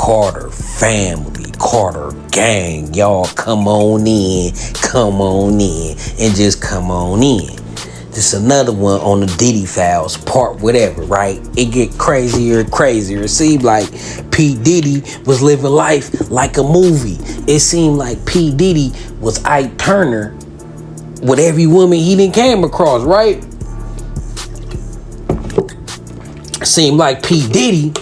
Carter family, Carter gang. Y'all come on in, and just come on in. This another one on the Diddy files, part whatever, right? It get crazier and crazier. It seemed like P. Diddy was living life like a movie. It seemed like P. Diddy was Ike Turner with every woman he didn't came across, right? It seemed like P. Diddy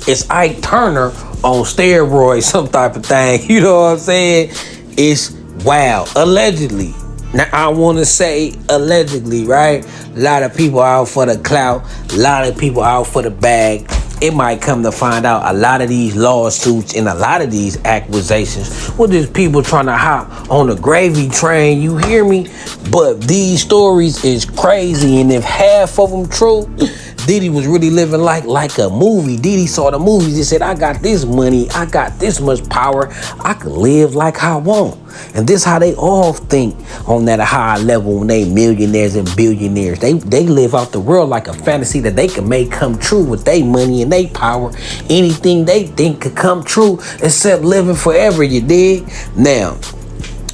is Ike Turner on steroids, some type of thing. You know what I'm saying? It's wild. Allegedly. Now, I want to say allegedly, right? A lot of people out for the clout. A lot of people out for the bag. It might come to find out a lot of these lawsuits and a lot of these accusations were just people trying to hop on the gravy train. You hear me? But these stories is crazy. And if half of them true, Diddy was really living like a movie. Diddy saw the movies and said, I got this money. I got this much power. I can live like I want. And this how they all think on that high level when they millionaires and billionaires. They live out the world like a fantasy that they can make come true with their money and their power. Anything they think could come true except living forever, you dig? Now,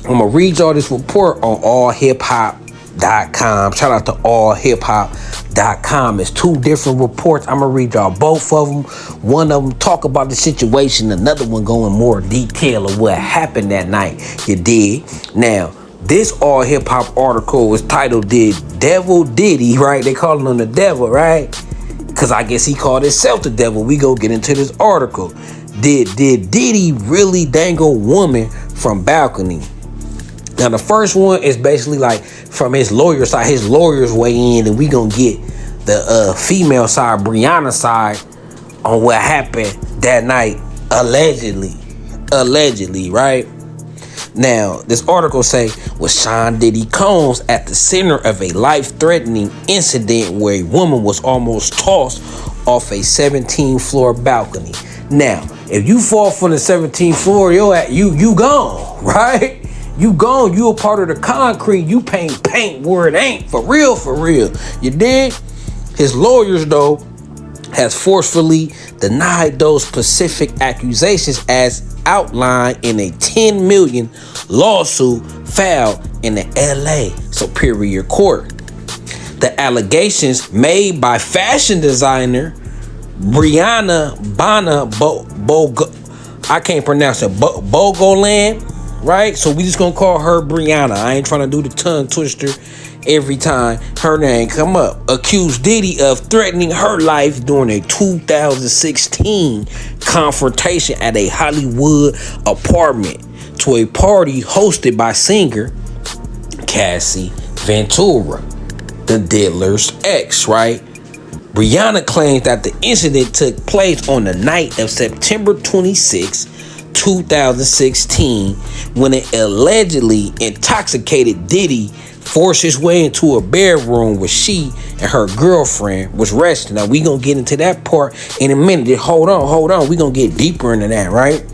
I'm going to read y'all this report on allhiphop.com. Shout out to allhiphop.com. It's two different reports. I'm going to read y'all both of them. One of them talk about the situation. Another one go in more detail of what happened that night. You dig? Now, this All Hip Hop article was titled, Did Devil Diddy, right? They calling him the devil, right? Because I guess he called himself the devil. We go get into this article. Did Diddy really dangle woman from balcony? Now, the first one is basically like from his lawyer side. His lawyers weigh in, and we gonna get the female side, Brianna side, on what happened that night, allegedly, right? Now, this article say, was Sean Diddy Combs at the center of a life-threatening incident where a woman was almost tossed off a 17th floor balcony. Now, if you fall from the 17th floor, you gone, right? You gone. You a part of the concrete. You paint where it ain't. For real. You dig? His lawyers, though, has forcefully denied those specific accusations as outlined in a $10 million lawsuit filed in the LA Superior Court. The allegations made by fashion designer Brianna I can't pronounce it, Bogoland, right? So we just gonna call her Brianna. I ain't trying to do the tongue twister every time her name come up. Accused Diddy of threatening her life during a 2016 confrontation at a Hollywood apartment to a party hosted by singer Cassie Ventura, the Diddler's ex, right? Brianna claims that the incident took place on the night of September 26, 2016, when an allegedly intoxicated Diddy forced his way into a bedroom where she and her girlfriend was resting. Now, we gonna get into that part in a minute. Hold on. We gonna get deeper into that, right?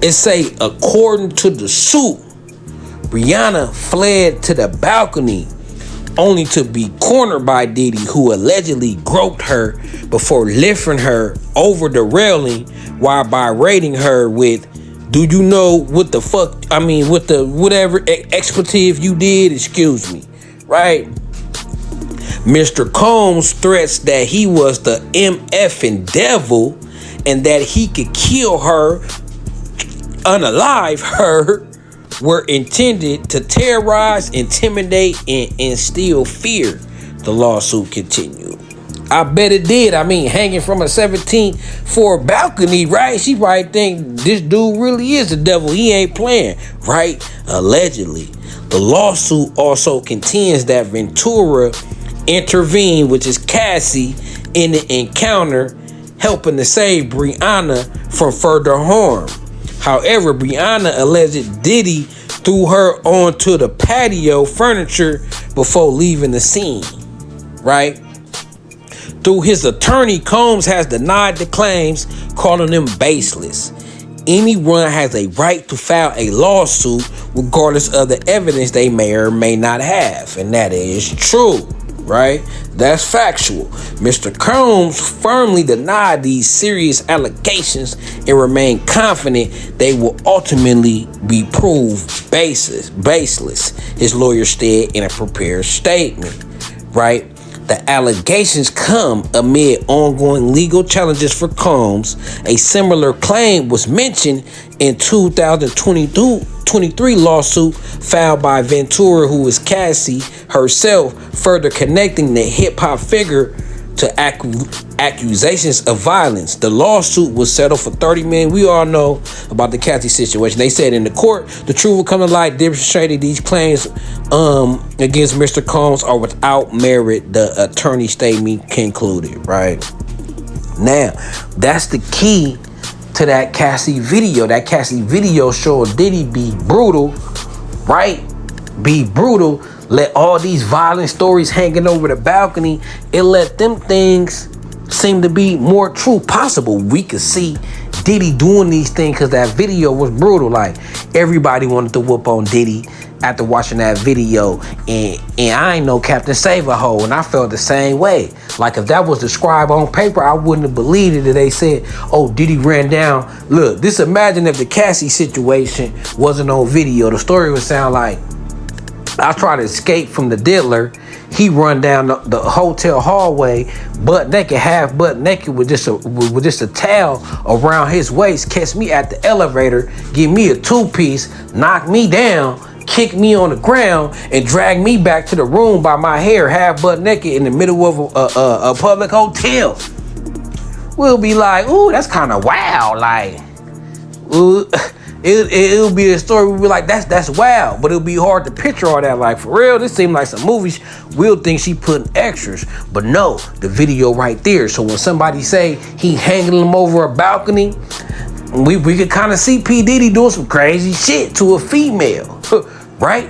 It say, according to the suit, Brianna fled to the balcony only to be cornered by Diddy, who allegedly groped her before lifting her over the railing while berating her with, do you know what the fuck, with the whatever expletive you did, excuse me, right? Mr. Combs threats that he was the MFing devil and that he could kill her, unalive her, were intended to terrorize, intimidate, and instill fear, the lawsuit continued. I bet it did. Hanging from a 17th floor balcony, right? She probably think this dude really is the devil. He ain't playing, right? Allegedly. The lawsuit also contends that Ventura intervened, which is Cassie, in the encounter, helping to save Brianna from further harm. However, Brianna alleged Diddy threw her onto the patio furniture before leaving the scene, right? Through his attorney, Combs has denied the claims, calling them baseless. Anyone has a right to file a lawsuit regardless of the evidence they may or may not have, and that is true, right? That's factual. Mr. Combs firmly denied these serious allegations and remained confident they will ultimately be proved baseless, his lawyer said in a prepared statement, right? The allegations come amid ongoing legal challenges for Combs. A similar claim was mentioned in 2023 lawsuit filed by Ventura, who is Cassie herself, further connecting the hip-hop figure to accusations of violence. The lawsuit was settled for $30 million. We all know about the Cassie situation. They said in the court, the truth will come to light, demonstrating these claims against Mr. Combs are without merit, the attorney statement concluded, right? Now, that's the key to that Cassie video. That Cassie video showed Diddy be brutal, right? Be brutal. Let all these violent stories hanging over the balcony. It let them things seem to be more true possible. We could see Diddy doing these things because that video was brutal. Like, everybody wanted to whoop on Diddy after watching that video. And I ain't no Captain Save-A-Ho, and I felt the same way. Like, if that was described on paper, I wouldn't have believed it if they said, oh, Diddy ran down. Look, just imagine if the Cassie situation wasn't on video. The story would sound like, I try to escape from the diddler. He run down the hotel hallway, half butt naked with just a towel around his waist, catch me at the elevator, give me a two-piece, knock me down, kick me on the ground, and drag me back to the room by my hair, half butt naked in the middle of a public hotel. We'll be like, ooh, that's kind of wild. Like, ooh. It'll be a story we'll be like, that's wild, but it'll be hard to picture all that. Like, for real, this seemed like some movies. We'll think she putting extras, but no, the video right there. So when somebody say he hanging them over a balcony, we could kind of see P. Diddy doing some crazy shit to a female, right?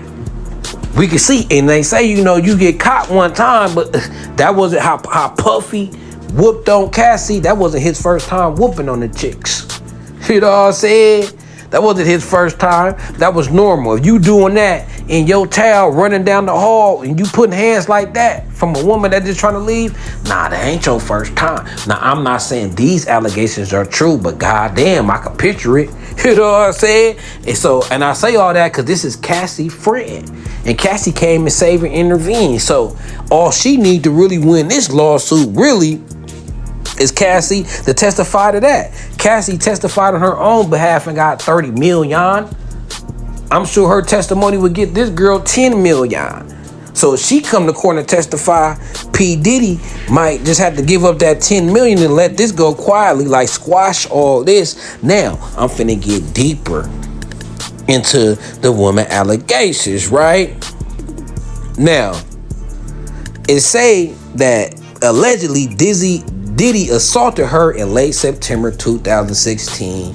We could see, and they say, you know, you get caught one time, but that wasn't how Puffy whooped on Cassie. That wasn't his first time whooping on the chicks. You know what I'm saying? That wasn't his first time. That was normal. If you doing that in your towel, running down the hall, and you putting hands like that from a woman that just trying to leave, nah, that ain't your first time. Now, I'm not saying these allegations are true, but goddamn, I can picture it. You know what I'm saying? And I say all that because this is Cassie's friend. And Cassie came and saved and intervened. So all she need to really win this lawsuit really is Cassie to testify to that. Cassie testified on her own behalf and got 30 million. I'm sure her testimony would get this girl 10 million. So if she come to court and testify, P. Diddy might just have to give up that 10 million and let this go quietly, like squash all this. Now, I'm finna get deeper into the woman allegations, right? Now, it say that allegedly Diddy assaulted her in late September 2016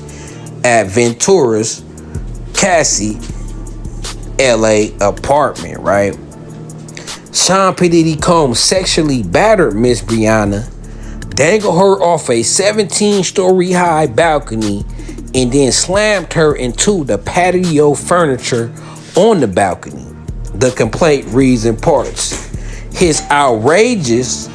at Ventura's Cassie, LA apartment, right? Sean P. Diddy Combs sexually battered Miss Brianna, dangled her off a 17-story high balcony, and then slammed her into the patio furniture on the balcony. The complaint reads in parts, his outrageous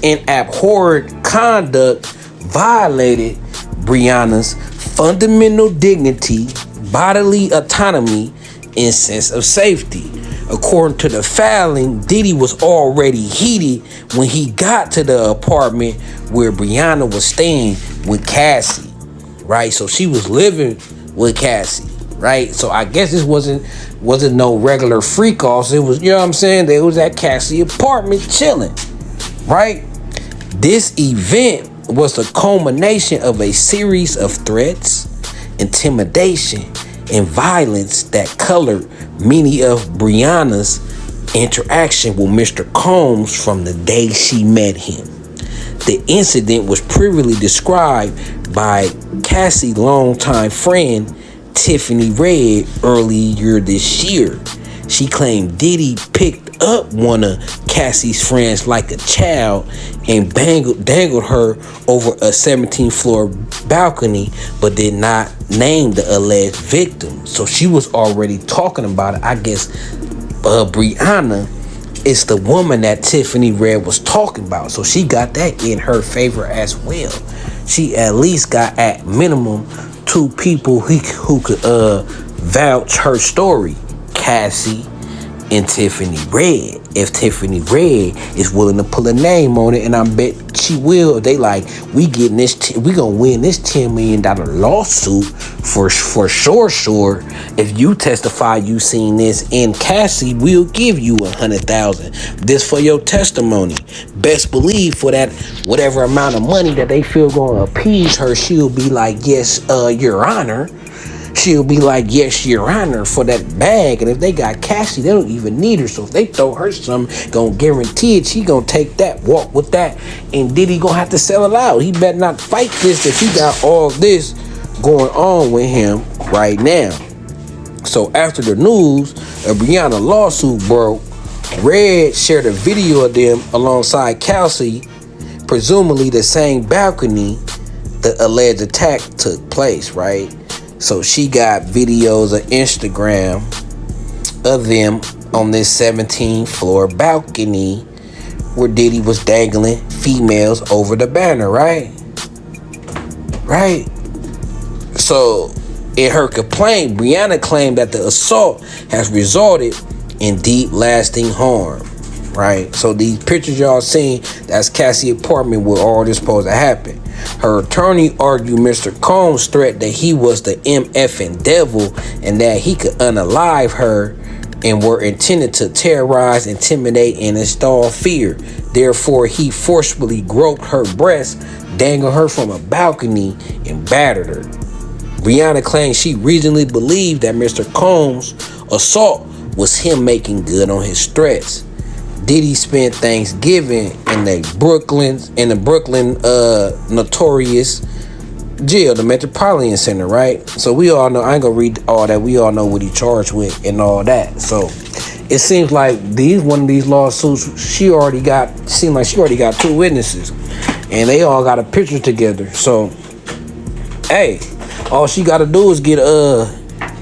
and abhorrent conduct violated Brianna's fundamental dignity, bodily autonomy, and sense of safety. According to the filing, Diddy was already heated when he got to the apartment where Brianna was staying with Cassie, right? So she was living with Cassie, right? So I guess this wasn't no regular freak offs. It was, you know what I'm saying? They was at Cassie apartment chilling, right? This event was the culmination of a series of threats, intimidation, and violence that colored many of Brianna's interaction with Mr. Combs from the day she met him. The incident was previously described by Cassie's longtime friend Tiffany Red earlier this year. She claimed Diddy picked up one of Cassie's friends like a child and dangled her over a 17th floor balcony, but did not name the alleged victim. So she was already talking about it. I guess Brianna is the woman that Tiffany Red was talking about. So she got that in her favor as well. She at least got, at minimum, 2 people who could vouch her story. Cassie and Tiffany Red. If Tiffany Red is willing to pull a name on it, and I bet she will, they like, we gonna win this $10 million lawsuit for sure. If you testify you seen this, and Cassie will give you $100,000. This for your testimony. Best believe for that whatever amount of money that they feel gonna appease her, she'll be like, yes, Your Honor. She'll be like, yes, Your Honor, for that bag. And if they got Cassie, they don't even need her. So if they throw her something, gonna guarantee it, she gonna take that, walk with that, and Diddy gonna have to sell it out. He better not fight this if he got all this going on with him right now. So after the news of Brianna lawsuit broke, Red shared a video of them alongside Cassie, presumably the same balcony the alleged attack took place, right? So she got videos of Instagram of them on this 17th floor balcony where Diddy was dangling females over the banner, right? Right? So in her complaint, Brianna claimed that the assault has resulted in deep lasting harm, right? So these pictures y'all seen, that's Cassie's apartment where all this supposed to happen. Her attorney argued Mr. Combs' threat that he was the MFing devil and that he could unalive her and were intended to terrorize, intimidate, and install fear. Therefore, he forcefully groped her breast, dangled her from a balcony, and battered her. Brianna claimed she reasonably believed that Mr. Combs' assault was him making good on his threats. Diddy spent Thanksgiving in the Brooklyn notorious jail, the Metropolitan Center, right? So we all know, I ain't gonna read all that. We all know what he charged with and all that. So it seems like one of these lawsuits, she already got 2 witnesses, and they all got a picture together. So, hey, all she got to do is get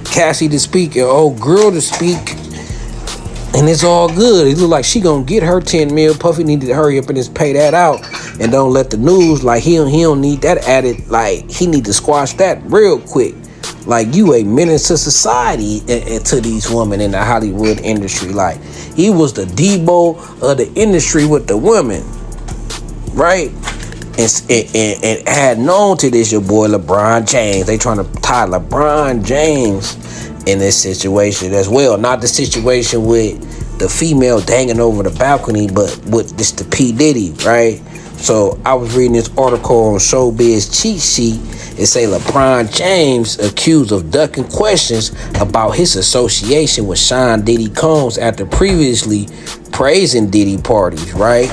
Cassie to speak, and old girl to speak. And it's all good. It look like she gonna get her 10 mil. Puffy needed to hurry up and just pay that out, and don't let the news, like, he don't need that added. Like, he need to squash that real quick. Like, you a menace to society and to these women in the Hollywood industry. Like, he was the Debo of the industry with the women, right? And add known to this, your boy LeBron James. They trying to tie LeBron James in this situation as well. Not the situation with the female dangling over the balcony, but with this the P. Diddy, right? So I was reading this article on Showbiz Cheat Sheet. It say LeBron James accused of ducking questions about his association with Sean Diddy Combs after previously praising Diddy parties, right?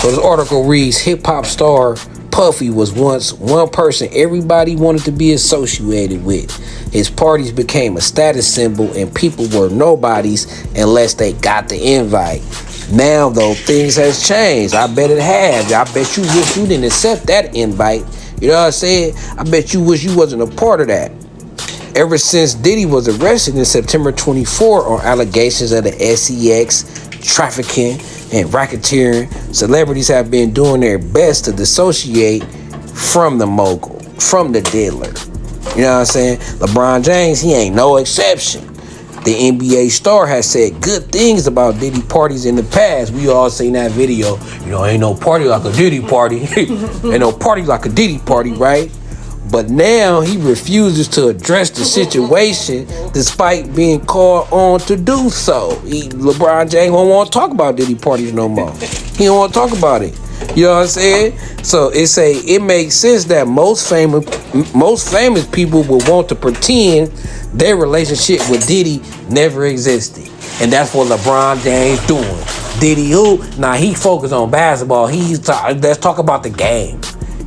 So this article reads, hip-hop star Puffy was once one person everybody wanted to be associated with. His parties became a status symbol and people were nobodies unless they got the invite. Now, though, things has changed. I bet it has. I bet you wish you didn't accept that invite. You know what I'm saying? I bet you wish you wasn't a part of that. Ever since Diddy was arrested in September 24 on allegations of the SEX, trafficking, and racketeering, celebrities have been doing their best to dissociate from the mogul, from the diddler. You know what I'm saying? LeBron James, he ain't no exception. The NBA star has said good things about Diddy parties in the past. We all seen that video. You know, ain't no party like a Diddy party. Ain't no party like a Diddy party, right? But now he refuses to address the situation despite being called on to do so. LeBron James won't want to talk about Diddy parties no more. He don't want to talk about it. You know what I'm saying? So it makes sense that most famous people will want to pretend their relationship with Diddy never existed. And that's what LeBron James doing. Diddy who? Nah, he focused on basketball. Let's talk about the game.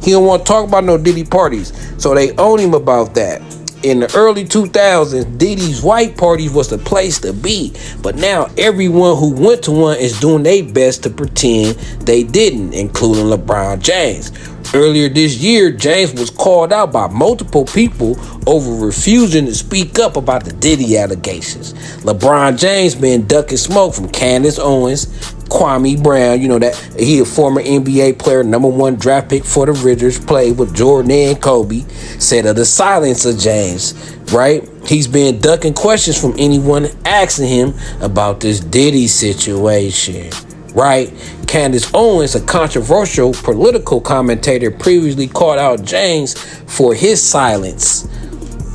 He don't want to talk about no Diddy parties. So they own him about that. In the early 2000s, Diddy's white parties was the place to be. But now everyone who went to one is doing their best to pretend they didn't, including LeBron James. Earlier this year, James was called out by multiple people over refusing to speak up about the Diddy allegations. LeBron James been ducking smoke from Candace Owens, Kwame Brown, you know that he a former NBA player, #1 draft pick for the Wizards, played with Jordan and Kobe, said of the silence of James, right? He's been ducking questions from anyone asking him about this Diddy situation, right? Candace Owens, a controversial political commentator, previously called out James for his silence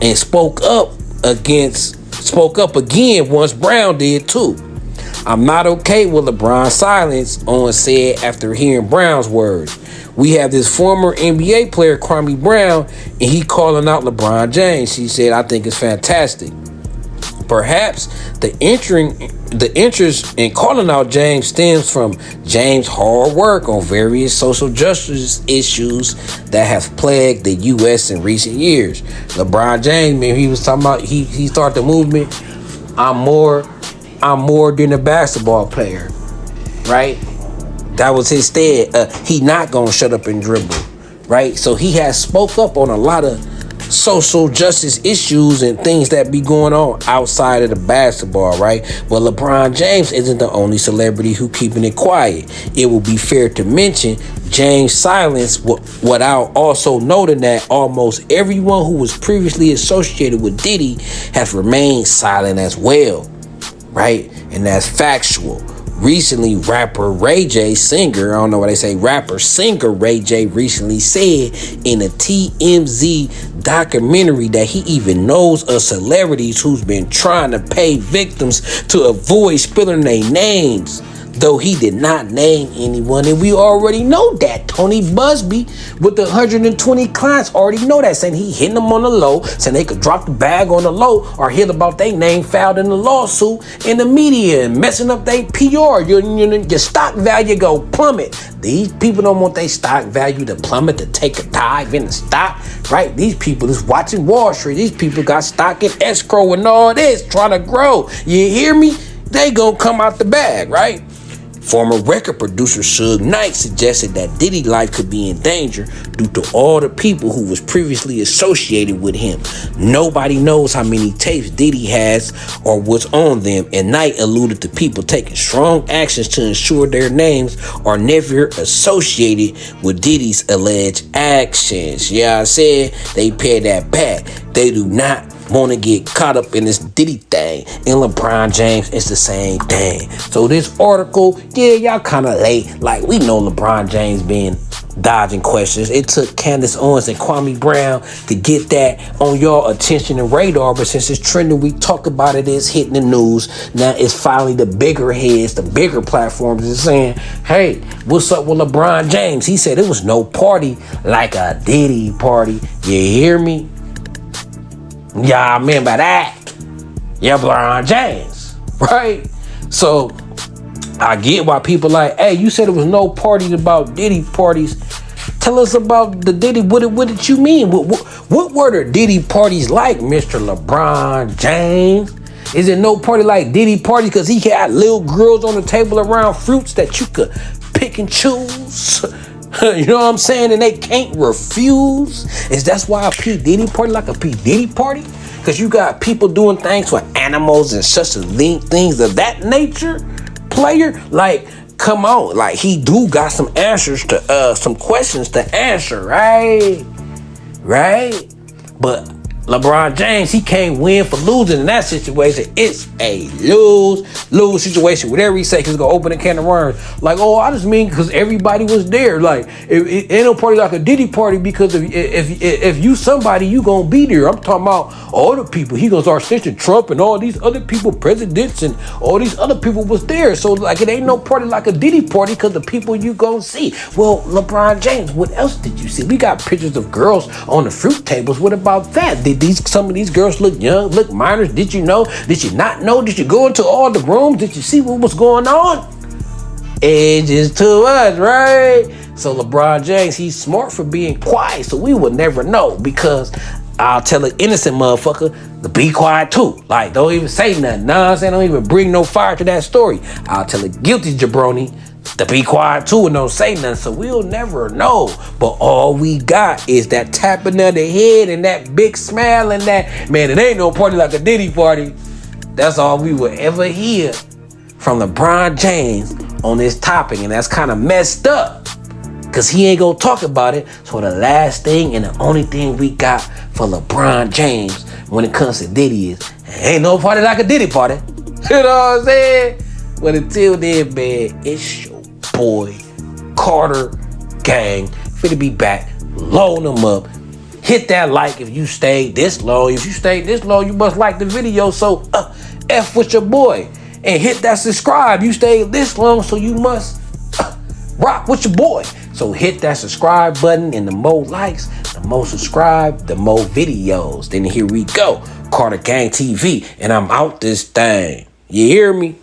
and spoke up again once Brown did too. I'm not okay with LeBron's silence, Owens said after hearing Brown's words. We have this former NBA player, Kwame Brown, and he calling out LeBron James. She said, I think it's fantastic. Perhaps the interest in calling out James stems from James' hard work on various social justice issues that have plagued the U.S. in recent years. LeBron James, man, he was talking about, he started the movement, I'm more than a basketball player, right? That was his stead. He not gonna shut up and dribble, right? So he has spoke up on a lot of social justice issues and things that be going on outside of the basketball, right? But LeBron James isn't the only celebrity who keeping it quiet. It will be fair to mention James' silence without also noting that almost everyone who was previously associated with Diddy has remained silent as well, right? And that's factual. Recently, rapper Ray J, singer Ray J recently said in a TMZ documentary that he even knows of celebrities who's been trying to pay victims to avoid spilling their names, though he did not name anyone. And we already know that. Tony Busby with the 120 clients already know that, saying he hitting them on the low, saying they could drop the bag on the low or hear about their name filed in the lawsuit in the media and messing up their PR. Your stock value go plummet. These people don't want their stock value to plummet, to take a dive in the stock, right? These people is watching Wall Street. These people got stock in escrow and all this, trying to grow. You hear me? They gonna come out the bag, right? Former record producer Suge Knight suggested that Diddy's life could be in danger due to all the people who was previously associated with him. Nobody knows how many tapes Diddy has or what's on them, and Knight alluded to people taking strong actions to ensure their names are never associated with Diddy's alleged actions. Yeah, I said they pay that back. They do not want to get caught up in this Diddy thing. And LeBron James is the same thing. So this article, yeah, y'all kind of late. Like, we know LeBron James been dodging questions. It took Candace Owens and Kwame Brown to get that on y'all attention and radar. But since it's trending, we talk about it, it's hitting the news. Now it's finally the bigger heads, the bigger platforms is saying, hey, what's up with LeBron James? He said it was no party like a Diddy party. You hear me? Y'all remember that? LeBron James, right? So I get why people like, hey, you said it was no parties about Diddy parties. Tell us about the Diddy. What did you mean? What were the Diddy parties like, Mr. LeBron James? Is it no party like Diddy parties because he had little girls on the table around fruits that you could pick and choose? You know what I'm saying? And they can't refuse. Is that's why a P. Diddy party like a P. Diddy party? Because you got people doing things for animals and such things of that nature, player. Like, come on. Like, he do got some answers to, some questions to answer, right? Right? But LeBron James, he can't win for losing in that situation. It's a lose situation. Whatever he say, he's gonna open a can of worms. Like, oh, I just mean because everybody was there. Like, it ain't no party like a Diddy party because if you somebody, you gonna be there. I'm talking about all the people. He gonna start snitching Trump and all these other people, presidents and all these other people was there. So like, it ain't no party like a Diddy party because the people you gonna see. Well, LeBron James, what else did you see? We got pictures of girls on the fruit tables. What about that? Some of these girls look young, look minors. Did you know? Did you not know? Did you go into all the rooms? Did you see what was going on? Age is to us, right? So LeBron James, he's smart for being quiet, so we will never know because I'll tell an innocent motherfucker to be quiet too. Like, don't even say nothing. Know what I'm saying? Don't even bring no fire to that story. I'll tell a guilty jabroni to be quiet too and don't say nothing. So we'll never know. But all we got is that tapping of the head and that big smile and that, man, it ain't no party like a Diddy party. That's all we will ever hear from LeBron James on this topic. And that's kind of messed up, because he ain't gonna talk about it. So the last thing and the only thing we got for LeBron James when it comes to Diddy is, ain't no party like a Diddy party. You know what I'm saying? But until then, man, it's your boy, Carter Gang. Finna be back. Load them up. Hit that like if you stayed this long. If you stayed this long, you must like the video. So, F with your boy. And hit that subscribe. You stayed this long, so you must rock with your boy. So hit that subscribe button, and the more likes, the more subscribe, the more videos. Then here we go. Carter Gang TV, and I'm out this thing. You hear me?